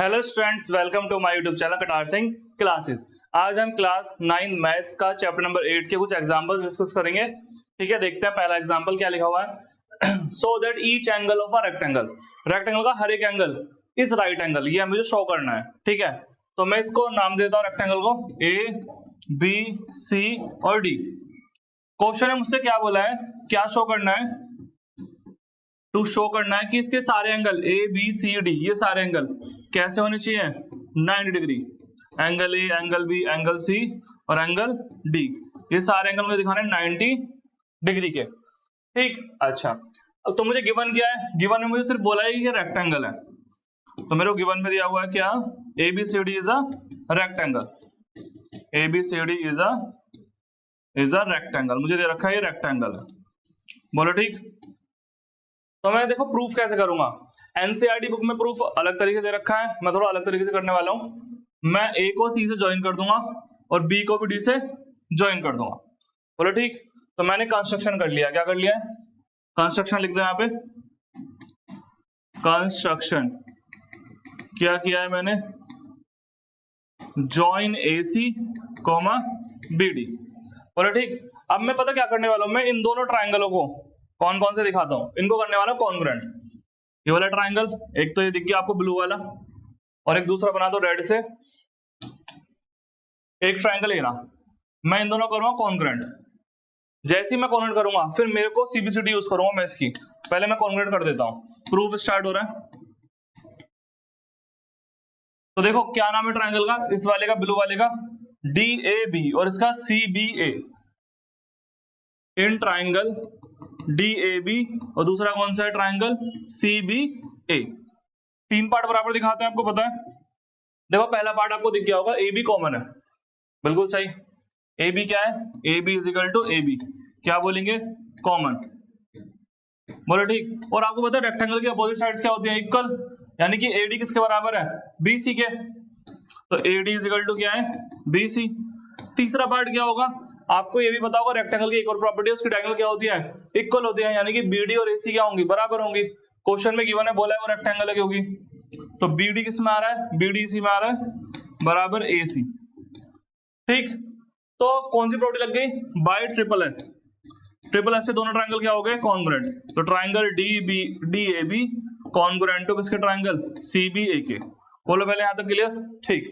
Hello students, welcome to my YouTube channel Katar Singh classes. आज हम class 9 maths का chapter number 8 के कुछ एग्जांपल्स डिस्कस करेंगे। ठीक है, देखते हैं पहला एग्जांपल क्या लिखा हुआ है। So that each angle of a rectangle, rectangle का हर एक एंगल इज राइट एंगल, ये मुझे शो करना है। ठीक है, तो मैं इसको नाम देता हूं रेक्टेंगल को ए, बी, सी और डी। क्वेश्चन ने मुझसे क्या बोला है, क्या शो करना है, टू शो करना है कि इसके सारे angle A B C D, ये सारे एंगल कैसे होने चाहिए, 90 degree. Angle A, angle B, angle C और एंगल डी, ये सारे एंगल मुझे दिखाने 90 डिग्री के। ठीक, अच्छा अब तो मुझे गिवन क्या है, गिवन में मुझे सिर्फ बोला है कि ये रेक्टेंगल है, तो मेरे को गिवन में दिया हुआ है क्या, A B C D is a rectangle, A B C D is a rectangle, मुझे दे रखा है ये रेक्टेंगल है। बोलो ठीक। तो मैं देखो प्रूफ कैसे करूंगा, एनसीईआरटी बुक में प्रूफ अलग तरीके से रखा है, मैं थोड़ा अलग तरीके से करने वाला हूं। मैं ए को सी से ज्वाइन कर दूंगा और बी को भी डी से ज्वाइन कर दूंगा। बोलो ठीक। तो मैंने कंस्ट्रक्शन कर लिया, क्या कर लिया है, कंस्ट्रक्शन लिख दो यहाँ पे, कंस्ट्रक्शन क्या किया है मैंने, ज्वाइन ए सी कॉमा बी डी। बोलो ठीक। अब मैं पता क्या करने वाला हूं, मैं इन दोनों ट्राइंगलों को कौन कौन से दिखाता हूं, इनको करने वाला कॉन्ग्रुएंट। ये वाला ट्राइंगल, एक तो ये दिख गया आपको ब्लू वाला, और एक दूसरा बना दो रेड से, एक ट्राइंगल लेना, मैं इन दोनों करूंगा कॉन्ग्रुएंट। जैसे ही मैं कॉन्ग्रुएंट करूंगा फिर मेरे को सीबीसीडी यूज करूंगा मैं इसकी, पहले मैं कॉन्ग्रुएंट कर देता हूं, प्रूफ स्टार्ट हो रहा है। तो देखो क्या नाम है ट्राइंगल का, इस वाले का, ब्लू वाले का, डी ए बी और इसका C B A. In triangle D A B और दूसरा कौन सा है ट्राइंगल सी बी ए, तीन पार्ट बराबर दिखाते हैं, आपको पता है। देखो पहला पार्ट आपको दिख गया होगा, ए बी कॉमन है, बिल्कुल सही। ए बी क्या है, A B is equal to A B, क्या बोलेंगे, कॉमन। बोलो ठीक। और आपको पता है रेक्टेंगल की अपोजिट साइड्स क्या होती है, इक्वल, यानी कि ए डी किसके बराबर है, बी सी के, तो A D is equal to क्या है, बी सी। तीसरा पार्ट क्या होगा, आपको ये भी पता होगा रेक्टेंगल की एक और प्रॉपर्टी है, उसकी डायगोनल क्या होती है, इक्वल होती है, यानी कि बीडी और एसी क्या होंगी, बराबर होंगी। क्वेश्चन में गिवन है, बोला है वो रेक्टेंगल है क्योंकि, तो बीडी किस में आ रहा है, बीडी सी में आ रहा है, बराबर एसी। ठीक, तो कौन सी प्रॉपर्टी लग गई, by triple S, triple S से दोनों ट्राइंगल क्या हो गए, कॉन्ग्रुएंट। तो triangle D B D A B congruent to किसके ट्राइंगल सी बी ए के। बोलो पहले यहां तक क्लियर। ठीक,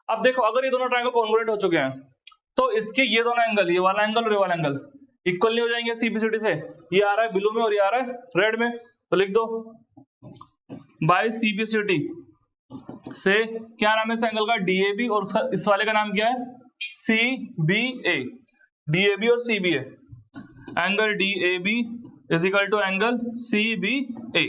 अब देखो अगर ये दोनों ट्राइंगल कॉन्ग्रुएंट हो चुके हैं तो इसके ये दोनों एंगल, ये वाला एंगल और ये वाला एंगल इक्वल नहीं हो जाएंगे सीबीसीडी से, ये आ रहा है ब्लू में और ये आ रहा है रेड में, तो लिख दो बाय सीबीसीडी से क्या नाम है इस एंगल का, डीएबी, और उसका इस वाले का नाम क्या है, सीबीए। डीएबी और CBA, angle DAB is equal to angle CBA,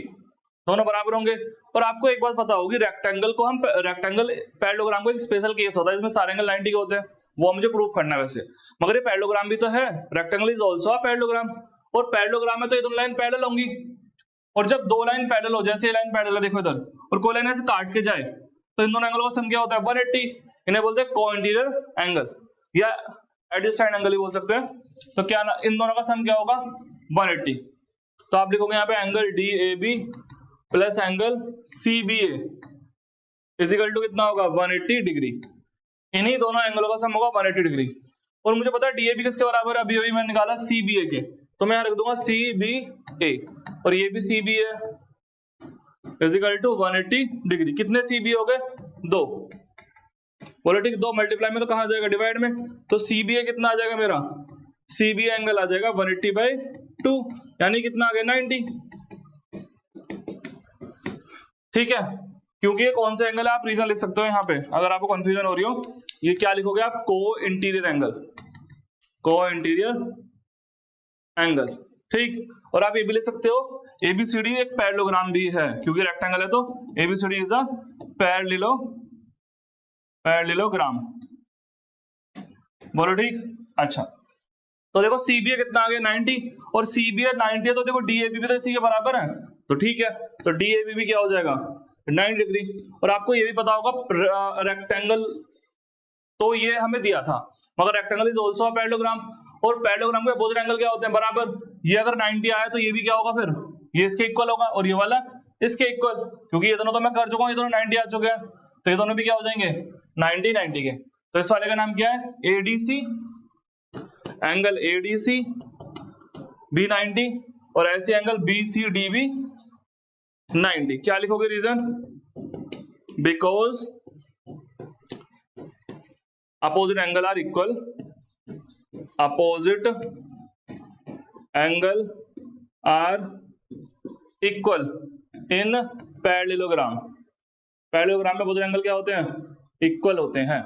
दोनों बराबर होंगे। और आपको एक बात पता होगी, रेक्टेंगल को हम, रेक्टेंगल पैरेललोग्राम को एक स्पेशल केस होता है, इसमें सारे एंगल 90 के होते हैं, वो मुझे प्रूफ करना है वैसे, मगर ये पैरेललोग्राम भी तो है, rectangle is also a parallelogram, और पैरेललोग्राम में तो ये दोनों लाइन पैरेलल होंगी, और जब दो लाइन पैरेलल हो, जैसे ये लाइन पैरेलल है देखो इधर, और कोई लाइन ऐसे काट के जाए, तो इन दोनों एंगल का सम क्या होता है, 180, इन्हें बोलते हैं को-इंटीरियर एंगल या एडजेसेंट एंगल ही बोल सकते हैं। तो क्या ना, इन दोनों का सम क्या होगा, 180। तो आप लिखोगे यहाँ पे angle D A B plus angle C B A is equal to कितना होगा, 180 डिग्री। इन्हीं दोनों एंगलों का सम होगा 180 डिग्री। और मुझे पता है डीएबी किसके बराबर है, अभी अभी मैंने निकाला सीबीए के, तो मैं यहां रख दूंगा सीबीए, और ये भी CBA is equal to 180 degree. कितने सीबीए हो गए, दो। बोलो ठीक, दो मल्टीप्लाई में तो कहां आ जाएगा, डिवाइड में, तो सीबीए कितना आ जाएगा मेरा, सीबीए एंगल आ जाएगा 180/2, यानी कितना आ गया, 90। ठीक है, क्योंकि ये कौन सा एंगल है, आप रीजन लिख सकते हो यहाँ पे, अगर आपको कंफ्यूजन हो रही हो, ये क्या लिखोगे आप, को इंटीरियर एंगल, को इंटीरियर एंगल। ठीक, और आप ये भी लिख सकते हो एबीसीडी एक पैरेललोग्राम भी है, क्योंकि रेक्टेंगल है तो एबीसीडी इज अ पैरेललोग्राम। बोलो ठीक। अच्छा, तो देखो सीबीए कितना आ गया, 90, और सीबीए 90 है, तो देखो डीएबी भी तो इसी के बराबर है, तो ठीक है, तो डीएबी भी क्या हो जाएगा, 90 डिग्री। और आपको ये भी पता होगा रेक्टेंगल, तो ये हमें दिया था, मगर rectangle is also a parallelogram, और पैरेललोग्राम के अपोजिट एंगल क्या होते हैं, बराबर। ये अगर 90 आया तो ये भी क्या होगा, फिर ये इसके इक्वल होगा, और ये वाला इसके इक्वल, क्योंकि ये दोनों तो मैं कर चुका हूं, ये दोनों 90 आ चुके हैं, तो ये दोनों भी क्या हो जाएंगे 90 90 के। तो इस वाले का नाम क्या है ADC, एंगल ADC भी 90 और ऐसे एंगल BCD भी 90। क्या लिखोगे reason? Because opposite angle are equal, opposite angle are equal in parallelogram. Parallelogram में अपोजिट एंगल क्या होते हैं? इक्वल होते हैं,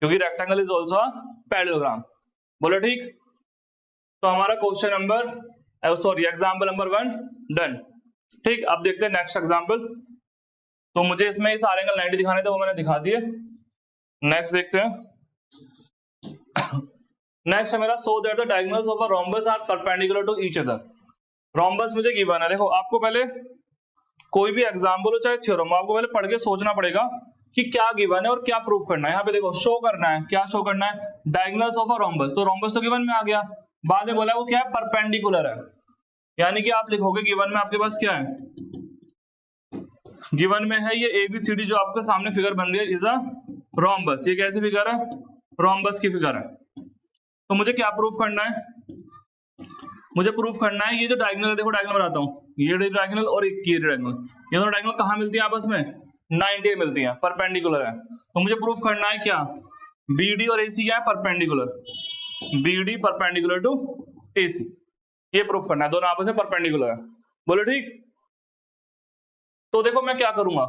क्योंकि rectangle is also a parallelogram. बोलो ठीक। तो हमारा question number sorry example number 1 done. ठीक, अब देखते हैं नेक्स्ट एग्जाम्पल। तो मुझे इसमें ये सारे एंगल 90 दिखाने थे, वो मैंने दिखा दिए। नेक्स्ट देखते हैं। नेक्स्ट है मेरा so that the diagonals of a rhombus are perpendicular to each other. Rhombus मुझे गिवन है। देखो आपको पहले कोई भी एग्जाम्पल हो चाहे थ्योरम हो, आपको पहले पढ़ के सोचना पड़ेगा कि क्या गिवन है और क्या प्रूफ करना है। यहाँ पे देखो शो करना है, क्या शो करना है? Diagonals of a rhombus. तो रोम्बस तो गिवन में आ गया, बाद में बोला वो क्या है? परपेंडिकुलर है। यानी कि आप लिखोगे गिवन में आपके पास क्या है? गिवन में है ये ABCD जो आपके सामने फिगर बन रही है इज अ रोम्बस। ये कैसी फिगर है? रोम्बस की फिगर है। तो मुझे क्या प्रूफ करना है? मुझे प्रूफ करना है ये जो डायगोनल है, देखो डायगोनल बनाता हूं, ये डायगोनल और एक ये डायगोनल, ये दोनों डायगोनल कहां मिलती है आपस में? 90 मिलती है, परपेंडिकुलर है। तो मुझे प्रूफ करना है क्या? BD और AC क्या है? Perpendicular. BD perpendicular to AC, ये प्रूफ करना है, दोनों आपस में परपेंडिकुलर है। बोलो ठीक। तो देखो मैं क्या करूंगा,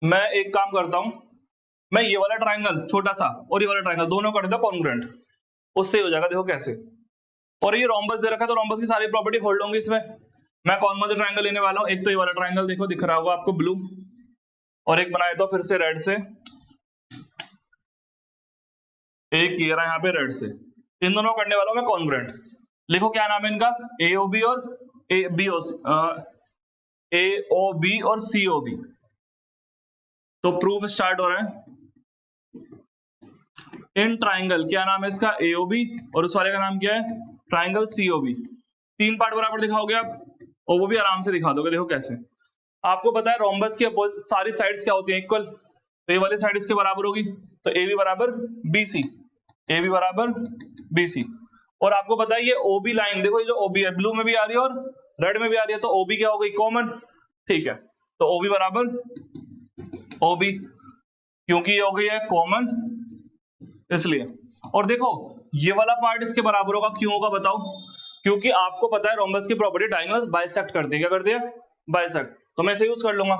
मैं एक काम करता हूं, मैं ये वाला ट्राइंगल छोटा सा और ये वाला ट्राइंगल दोनों कर देता कॉन्ग्रुएंट, उससे हो जाएगा। देखो कैसे। और ये रोम्बस दे रखा है तो रोम्बस की सारी प्रॉपर्टी होल्ड होंगी इसमें। मैं कौन सा ट्राइंगल लेने वाला हूं? एक तो ये वाला ट्राइंगल देखो दिख रहा होगा आपको ब्लू, और एक बनाया तो फिर से रेड से, एक किया रहा यहाँ पे रेड से। इन दोनों करने वाला हूं मैं कॉन्ग्रुएंट। लिखो क्या नाम है इनका? AOB और AOB और COB। तो प्रूफ स्टार्ट हो रहा है। इन ट्राइंगल क्या नाम है इसका? AOB, और उस वाले का नाम क्या है? Triangle COB। 3 पार्ट बराबर दिखाओगे आप, और वो भी आराम से दिखा दोगे। देखो कैसे। आपको पता है रोम्बस की सारी साइड्स क्या होती है? इक्वल। तो ये वाली साइड इसके बराबर होगी, तो AB बराबर BC, AB बराबर BC। और आपको पता है ये OB लाइन, देखो ये जो OB है ब्लू में भी आ रही है और रेड में भी आ रही है, तो OB क्या हो गई? कॉमन। ठीक है, तो OB बराबर OB, क्योंकि ये हो गई है कॉमन इसलिए। और देखो ये वाला पार्ट इसके बराबर होगा, क्यों होगा बताओ? क्योंकि आपको पता है रोम्बस की प्रॉपर्टी डायगोनल्स बाइसेक्ट करती है। क्या करती है? बाइसेक्ट। तो मैं इसे यूज कर लूंगा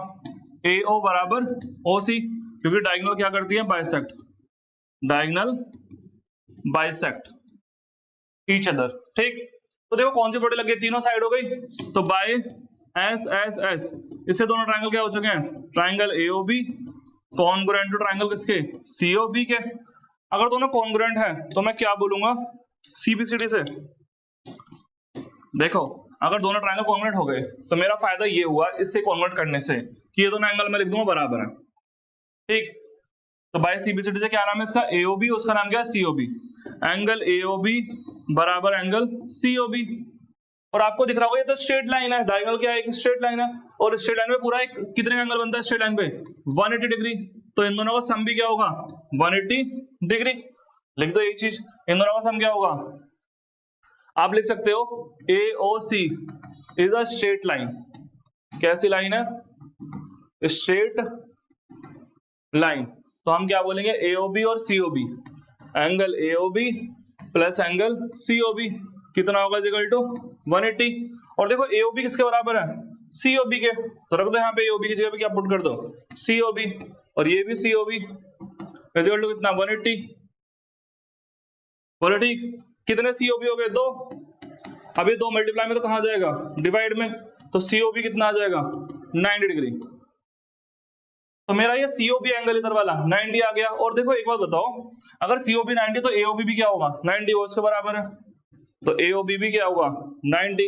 AO बराबर OC, क्योंकि डायगोनल क्या करती है? Bisect. Diagonal bisect each other. ठीक, तो देखो कौन सी प्रॉपर्टी लगी? तीनों साइड हो गई, तो बाय S इससे दोनों ट्राइंगल क्या हो चुके हैं? Triangle AOB congruent to triangle किसके? COB के। अगर दोनों कॉन्ग्रुएंट है तो मैं क्या बोलूंगा CBCD से? देखो अगर दोनों ट्राइंगल कॉन्ग्रुएंट हो गए तो मेरा फायदा ये हुआ इससे कॉन्वर्ट करने से कि ये दोनों एंगल मैं लिख दूंगा बराबर है। ठीक, तो बाय CBCD से क्या नाम है इसका? AOB, उसका नाम क्या है? COB। एंगल AOB बराबर एंगल COB। और आपको दिख रहा होगा ये तो स्ट्रेट लाइन है, डायगोनल क्या है? एक स्ट्रेट लाइन है, और स्ट्रेट लाइन में पूरा एक कितने एंगल बनता है स्ट्रेट लाइन पे? 180 डिग्री। तो इन दोनों का सम भी क्या होगा? 180 डिग्री। लिख दो एक चीज, इन दोनों का सम क्या होगा? आप लिख सकते हो AOC is a straight line. कैसी लाइन है? Straight line. तो हम क्या बोलेंगे? AOB और COB, angle AOB plus angle COB कितना होगा? Equal to 180। और देखो AOB किसके बराबर है? COB के, तो रख दो यहाँ पे AOB की जगह पे क्या पुट कर दो? COB, और ये भी COB इक्वल टू कितना? 180। बोलो ठीक। कितने COB हो गए? 2। अब ये 2 मल्टीप्लाई में तो कहां जाएगा? डिवाइड में। तो COB कितना आ जाएगा? 90 डिग्री। तो मेरा ये COB एंगल इधर वाला 90 आ गया। और देखो एक बात बताओ, अगर COB 90 तो AOB भी क्या होगा? 90 वो उसके बराबर है, तो AOB भी क्या होगा? 90।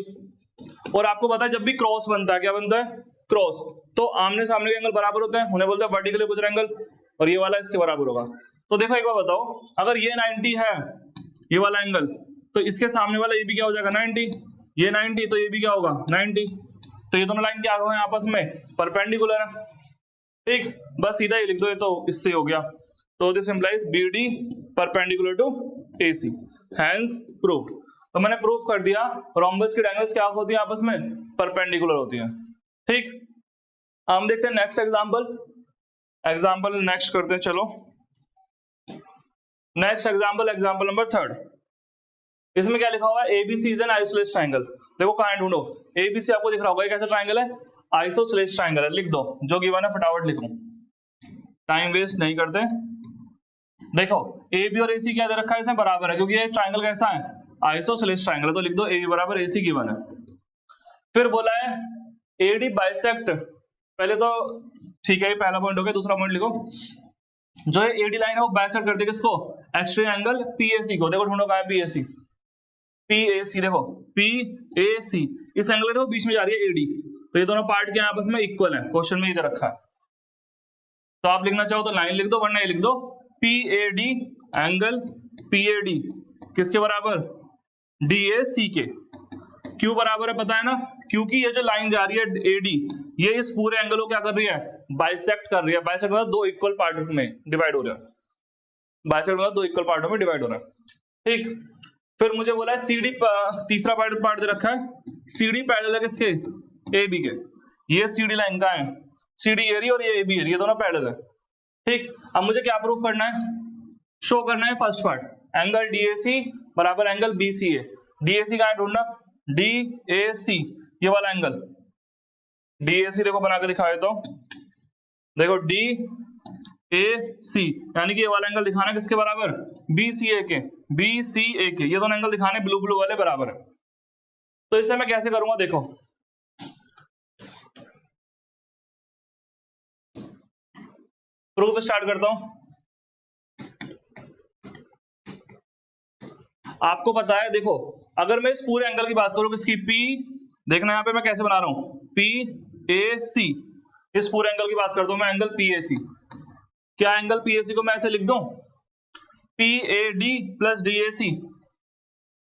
और आपको पता है जब भी क्रॉस बनता है, क्या बनता है? क्रॉस। तो आमने सामने के एंगल बराबर होते हैं, उन्हें बोलते हैं वर्टिकल अपोजिट एंगल, और ये वाला इसके बराबर होगा। तो देखो एक बार बताओ, अगर ये 90 है ये वाला एंगल, तो इसके सामने वाला ये भी क्या हो जाएगा? 90। ये 90 तो ये भी क्या होगा? 90। तो ये दोनों लाइन क्या हो आपस में? परपेंडिकुलर है। ठीक, बस सीधा ये लिख दो, ये तो इससे हो गया। तो this implies B D perpendicular to A C, hence proved. तो मैंने प्रूफ कर दिया रोम्बस की डायगोनल्स क्या होती है, आपस में परपेंडिकुलर होती है। ठीक, हम देखते हैं नेक्स्ट एग्जाम्पल नेक्स्ट करते हैं। चलो नेक्स्ट एग्जाम्पल नंबर 3। इसमें क्या लिखा हुआ है, ABC is an isosceles triangle. देखो कहां ढूंढो, एबीसी आपको दिख रहा होगा, कैसा ट्रायंगल है, आइसोसेलेस ट्रायंगल है। लिख दो जो गिवन है, फटाफट लिखो, टाइम वेस्ट नहीं करते। देखो ए बी और ए सी क्या दे रखा है, इसमें बराबर है, क्योंकि ये ट्रायंगल कैसा है, आइसोसेलेस ट्रायंगल है। तो लिख दो ए बराबर ए सी गिवन है। फिर बोला है ए डी बाइसेक्ट, पहले तो ठीक है, पहला पॉइंट हो गया। दूसरा पॉइंट लिखो, जो है एडी लाइन है वो बाइसेक्ट करती है किसको, एक्सट्रीम एंगल पीएसी को। देखो ढूंढो कहां है पीएसी, पीएसी देखो पीएसी, इस एंगल के देखो बीच में जा रही है एडी, तो ये दोनों पार्ट के आपस में इक्वल है, क्वेश्चन में इधर रखा है। तो आप लिखना चाहो तो लाइन लिख दो, वरना ये लिख दो पीएडी एंगल पीएडी किसके बराबर, डीएसी के। क्यों बराबर है पता है ना, क्योंकि ये जो लाइन जा रही है एडी, ये इस पूरे एंगल को क्या कर रही है, बाइसेक्ट कर रही है। बाइसेक्ट मतलब दो इक्वल पार्ट में डिवाइड हो रहा है, बाइसेक्ट मतलब दो इक्वल पार्टों में डिवाइड हो रहा है। ठीक, फिर मुझे बोला है सीडी, तीसरा पार्ट दे रखा है, सीडी पैरेलल है किसके, ए बी के। ये सीडी लाइन का है, सीडी एरिया और ये ए बी एरिया, ये दोनों पैरेलल है। ठीक, अब मुझे क्या प्रूफ करना है, शो करना है फर्स्ट पार्ट, एंगल डीएसी बराबर एंगल बीसीए। डीएसी कहां है ढूंढना, डीएसी ये वाला एंगल, डीएसी देखो बना के दिखा देता हूं। देखो डी ए सी यानी कि ये वाला एंगल दिखाना किसके बराबर, बीसीए के, बीसीए के, ये दोनों एंगल दिखाने ब्लू ब्लू वाले बराबर है। तो इसे मैं कैसे करूंगा, देखो प्रूफ स्टार्ट करता हूं। आपको पता है, देखो अगर मैं इस पूरे एंगल की बात करूं किसकी, पी, देखना यहां पे मैं कैसे बना रहा हूं, पी ए सी, इस पूरे एंगल की बात करता हूं मैं, एंगल पी ए सी। क्या एंगल पीएसी को मैं ऐसे लिख दूं, P A D plus D A C,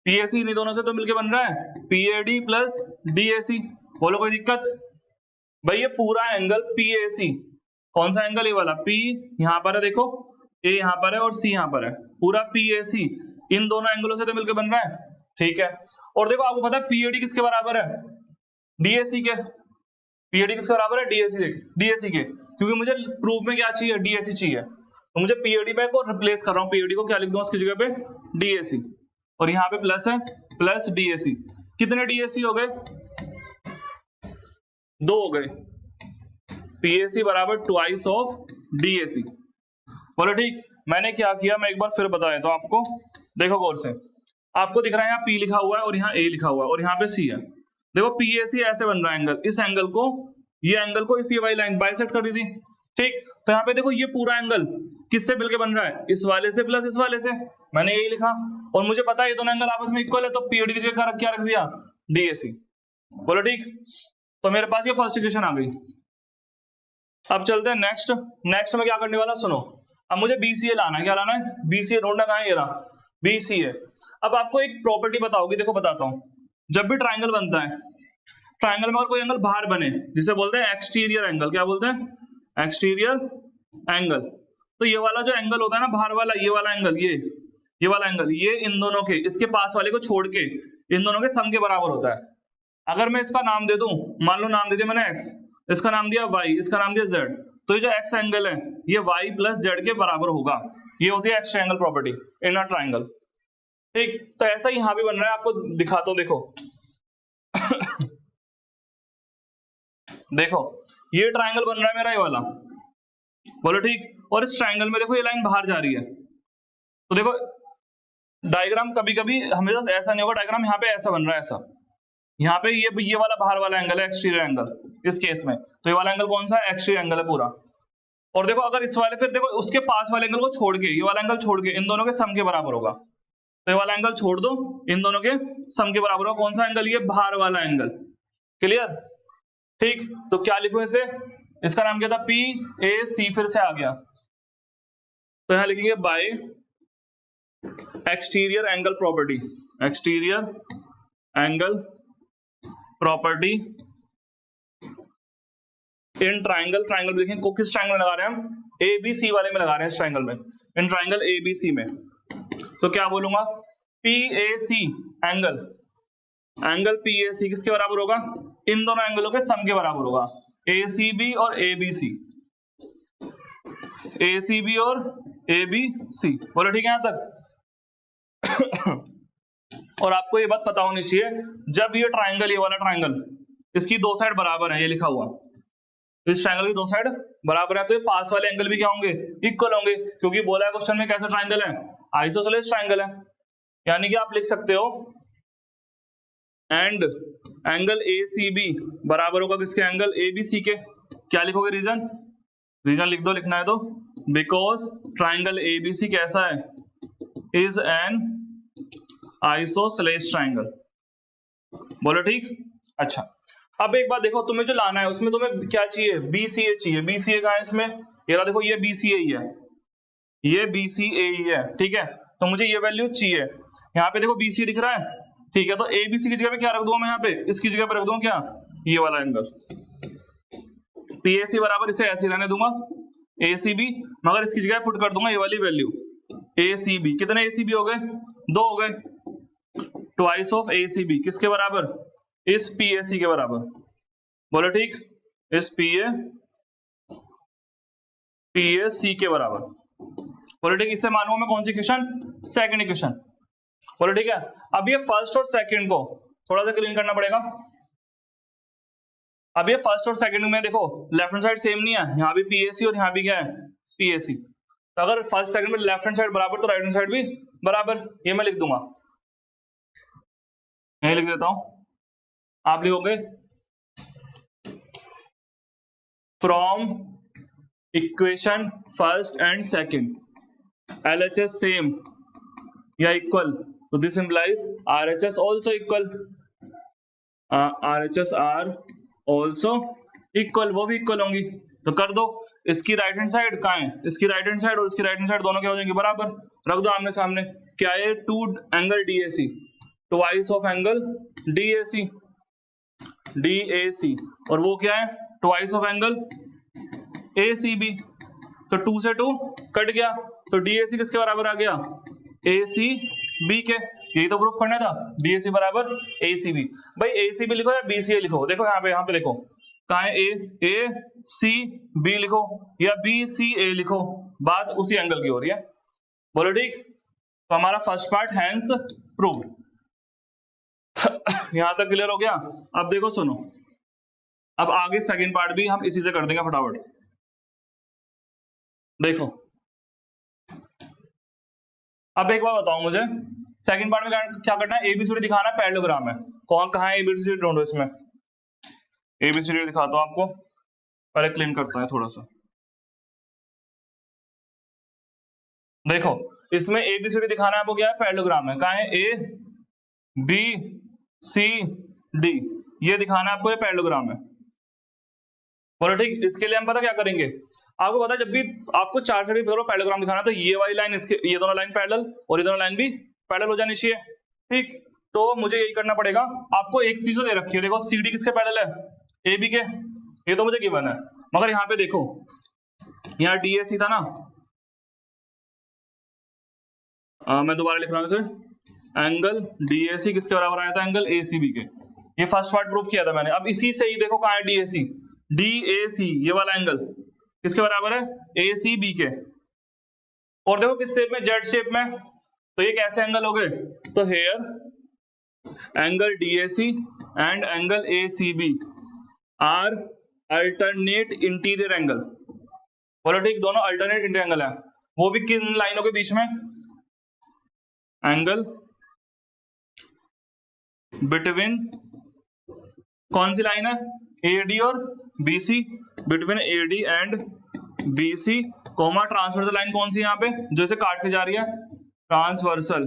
PAC इन दोनों से तो मिलके बन रहा है पीएडी प्लस डीएसी। बोलो कोई दिक्कत, भाई ये पूरा एंगल पीएसी, कौन सा एंगल, ये वाला पी यहां पर है, देखो ए यहां पर है और सी यहां पर है, पूरा पीएसी इन दोनों एंगलों से तो मिलकर बन रहा है। ठीक है, और देखो आपको पता है पीएडी किसके बराबर है, डीएसी के। पीएडी किसके बराबर है, डीएसी के, क्योंकि मुझे प्रूफ में क्या चाहिए, डीएसी चाहिए। तो मुझे पीएडी पे को रिप्लेस कर रहा हूं, पीएडी को क्या लिख दूं उसकी जगह पे, डीएसी, और यहाँ पे प्लस है, प्लस डीएसी। कितने डीएसी हो गए, 2 हो गए, पीएसी बराबर ट्वाइस ऑफ डीएसी। बोलो ठीक, मैंने क्या किया मैं एक बार फिर बता देता हूं आपको। देखो गौर से, आपको दिख रहा है यहाँ पी लिखा हुआ है और यहाँ ए लिखा हुआ है और यहाँ पे सी है। देखो पीएसी ऐसे बन रहा है एंगल, इस एंगल को, ये एंगल को इस ये वाली लाइन बाइसेक्ट कर दी थी। ठीक, तो यहाँ पे देखो ये पूरा एंगल किससे मिलके बन रहा है, इस वाले से प्लस इस वाले से, मैंने यही लिखा। और मुझे पता है ये दोनों एंगल आपस में इक्वल है, तो पीएडी की जगह क्या रख दिया, डीएसी। बोलो ठीक, तो मेरे पास ये फर्स्ट इक्वेशन आ गई। अब चलते हैं नेक्स्ट में क्या करने वाला, सुनो। अब मुझे बीसीए लाना है, क्या लाना है, बीसीए ढूंढना कहां है, ये रहा बीसीए। अब आपको एक प्रॉपर्टी बताओगी, देखो बताता हूं। जब भी ट्राइंगल बनता है, ट्राइंगल में अगर कोई एंगल बाहर बने, जिसे बोलते हैं एक्सटीरियर एंगल, क्या बोलते हैं, एक्सटीरियर एंगल। तो ये वाला जो एंगल होता है ना बाहर वाला, ये वाला एंगल, ये वाला एंगल, ये इन दोनों के, इसके पास वाले को छोड़ के इन दोनों के सम के बराबर होता है। अगर मैं इसका नाम दे दूं, मान लो नाम दे दिया मैंने x, इसका नाम दिया y, इसका नाम दिया z, तो ये जो x एंगल है ये y प्लस z के बराबर होगा। ये होती है x triangle property in a triangle. ठीक, तो ऐसा ही यहां भी बन रहा है, आपको दिखाता हूं, देखो देखो ये ट्रायंगल बन रहा है मेरा, ये वाला, बोलो ठीक। और इस ट्रायंगल में देखो ये लाइन बाहर जा रही है, तो देखो डायग्राम कभी कभी हमेशा ऐसा नहीं होगा, डायग्राम यहाँ पे ऐसा बन रहा है, ऐसा यहाँ पे ये वाला बाहर वाला एंगल है एक्सटीरियर एंगल इस केस में, तो ये वाला एंगल कौन सा है, एक्सटीरियर एंगल है पूरा। और देखो अगर इस वाले, फिर देखो उसके पास वाले एंगल को छोड़ के, ये वाला एंगल छोड़ के इन दोनों के सम के बराबर होगा। तो ये वाला एंगल छोड़ दो, इन दोनों के सम के बराबर होगा। कौन सा एंगल, ये बाहर वाला एंगल। क्लियर, ठीक। तो क्या लिखूं इसे, इसका नाम क्या था, पी ए सी, फिर से आ गया, तो यहां लिखेंगे bye exterior angle property, exterior angle property in triangle, triangle देखें को किस ट्राइंगल में लगा रहे हैं हम, ABC वाले में लगा रहे हैं इस ट्राइंगल में, इन ट्राइंगल ABC में। तो क्या बोलूंगा, PAC एंगल, एंगल PAC किसके बराबर होगा, इन दोनों एंगलों के सम के बराबर होगा, ACB और ABC, ACB और ABC। बोलो ठीक है यहां तक। और आपको ये बात पता होनी चाहिए, जब ये ट्राइंगल, ये वाला ट्राइंगल, इसकी दो साइड बराबर है, ये लिखा हुआ, इस ट्राइंगल की दो साइड बराबर है, तो ये पास वाले एंगल भी क्या होंगे, इक्वल होंगे, क्योंकि बोला है क्वेश्चन में कैसा ट्राइंगल है, आइसोसेलेस ट्राइंगल है। यानी कि आप लिख सकते हो एंड एंगल ACB बराबर होगा किसके, एंगल ABC के। क्या लिखोगे, रीजन, रीजन लिख दो, लिखना है तो, बिकॉज ट्राइंगल ABC कैसा है, इज एन आइसोसेलेस ट्राइंगल। बोलो ठीक। अच्छा, अब एक बात देखो, तुम्हें जो लाना है उसमें तुम्हें क्या चाहिए, BCA चाहिए। BCA कहाँ है इसमें, ये रहा, देखो ये BCA ही है, ये BCA ही है, ठीक है। तो मुझे ये वैल्यू चाहिए, यहाँ पे देखो BCA दिख रहा है, ठीक है। तो ABC की जगह पे क्या रख दूंगा मैं, यहाँ पे इसकी जगह पे रख दूंगा क्या, ये वाला एंगल PAC बराबर, इसे ऐसे रहने दूंगा ACB, मगर इसकी जगह पुट कर दूंगा ये वाली वैल्यू ACB। कितने ACB हो गए, 2 हो गए, ट्वाइस ऑफ ACB किसके बराबर, इस PAC के बराबर। बोलो ठीक, इस PAC के बराबर। बोलो ठीक, इससे मानूंगा मैं कौन सी इक्वेशन, सेकंड इक्वेशन। बोलो ठीक है। अब ये फर्स्ट और सेकंड को थोड़ा सा क्लीन करना पड़ेगा। अब ये फर्स्ट और सेकंड में देखो लेफ्ट हैंड साइड सेम नहीं है, यहाँ भी PAC और यहाँ भी क्या है, PAC। तो अगर फर्स्ट सेकंड में लेफ्ट हैंड साइड बराबर तो राइट हैंड साइड भी बराबर, ये मैं लिख दूंगा, यही लिख देता हूं। आप लिखोगे from equation first and second LHS same या इक्वल, तो this implies RHS also equal, RHS are also equal, वो भी इक्वल होंगी। तो कर दो, इसकी राइट हैंड साइड कहाँ है, इसकी राइट हैंड साइड और इसकी राइट हैंड साइड दोनों क्या हो जाएंगे, बराबर। रख दो आमने सामने, क्या है, 2 angle DAC, twice of angle DAC, और वो क्या है, ट्वाइस ऑफ एंगल ACB। तो 2 से 2 कट गया, तो DAC किसके बराबर आ गया, ACB के। यही तो प्रूफ करना था, DAC बराबर ACB। भाई ACB लिखो या BCA लिखो, देखो यहाँ पे देखो कहाँ है, ACB लिखो या BCA लिखो, बात उसी एंगल की हो रही है। बोलो ठीक। तो हमारा फर्स्ट पार्ट हैंस प्रूव्ड, यहां तक क्लियर हो गया। अब देखो सुनो, अब आगे सेकंड पार्ट भी हम इसी से कर देंगे फटाफट। देखो अब एक बार बताओ मुझे, सेकंड पार्ट में क्या करना है, ABCD दिखाना है, पैरेललोग्राम है। कौन कहाँ है ABCD ढूंढो, इसमें ABCD दिखाता हूं आपको, पहले क्लीन करता है थोड़ा सा। देखो इसमें ABCD दिखाना है, आपको क्या है, पैरेललोग्राम है। कहाँ है, ABCD, ये दिखाना है आपको, ये पैरेललोग्राम है। बोलो ठीक। इसके लिए हम पता क्या करेंगे, आपको पता है जब भी आपको 4 साइड फिगर पैरेललोग्राम दिखाना, तो ये वाली लाइन इसके, ये दोनों लाइन पैरेलल और ये दोनों लाइन भी पैरेलल हो जानी चाहिए, ठीक। तो मुझे यही करना पड़ेगा। आपको एक चीज तो दे रखी है, देखो CD किसके पैरेलल है, AB के, ये तो मुझे गिवन है। मगर यहाँ पे देखो, यहाँ DAC था ना, मैं दोबारा लिख रहा हूं इसे, एंगल DAC किसके बराबर आया था, एंगल ACB के। ये फर्स्ट पार्ट प्रूफ किया था मैंने। अब इसी से ही देखो कहाँ है DAC, ये वाला एंगल किसके बराबर है, ACB के। और देखो किस शेप में, Z शेप में, तो ये कैसे एंगल हो गए, तो here angle DAC and angle ACB are alternate interior angle. बोलो ठीक, दोनों अल्टरनेट इंटीरियर एंगल है। वो भी किन लाइनों के बीच में, एंगल बिटवीन, कौन सी लाइन है, AD और BC, between AD and BC, comma transversal line कौन सी यहाँ पे जो इसे काट के जा रही है, ट्रांसवर्सल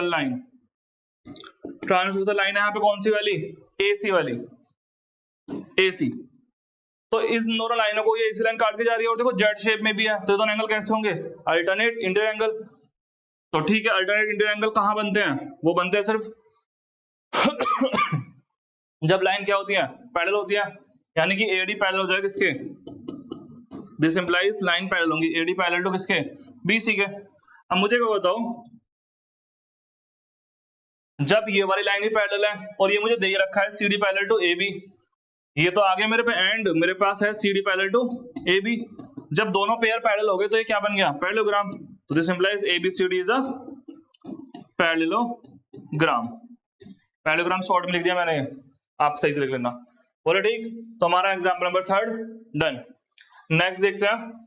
लाइन। ट्रांसवर्सल लाइन है यहाँ पे कौन सी वाली, AC वाली, AC। तो इस दोनों लाइनों को ये AC लाइन काट के जा रही है, और देखो Z शेप में भी है, तो दोनों एंगल कैसे होंगे, अल्टरनेट इंटीरियर एंगल। तो ठीक है, अल्टरनेट इंटीरियर एंगल कहाँ बनते हैं, वो बनते हैं सिर्फ जब लाइन क्या होती है, पैरेलल होती है। यानी कि AD पैरेलल हो जाएगा किसके, दिस इंप्लाइज लाइन पैरेलल होंगी AD पैरेलल टू किसके, BC के। अब मुझे क्या बताओ, जब ये वाली लाइन ही पैरेलल है और ये मुझे दे रखा है CD पैरेलल टू AB, ये तो आगे मेरे पे एंड मेरे पास है CD पैरेलल टू AB, जब दोनों पेयर पैरेलल हो गए तो ये क्या बन गया, पैरेललोग्राम। तो this implies ABCD is a parallelogram. Parallelogram short में लिख दिया मैंने, आप सही से लिख लेना, बोले ठीक। तो हमारा एग्जाम्पल नंबर 3 डन। नेक्स्ट देखते हैं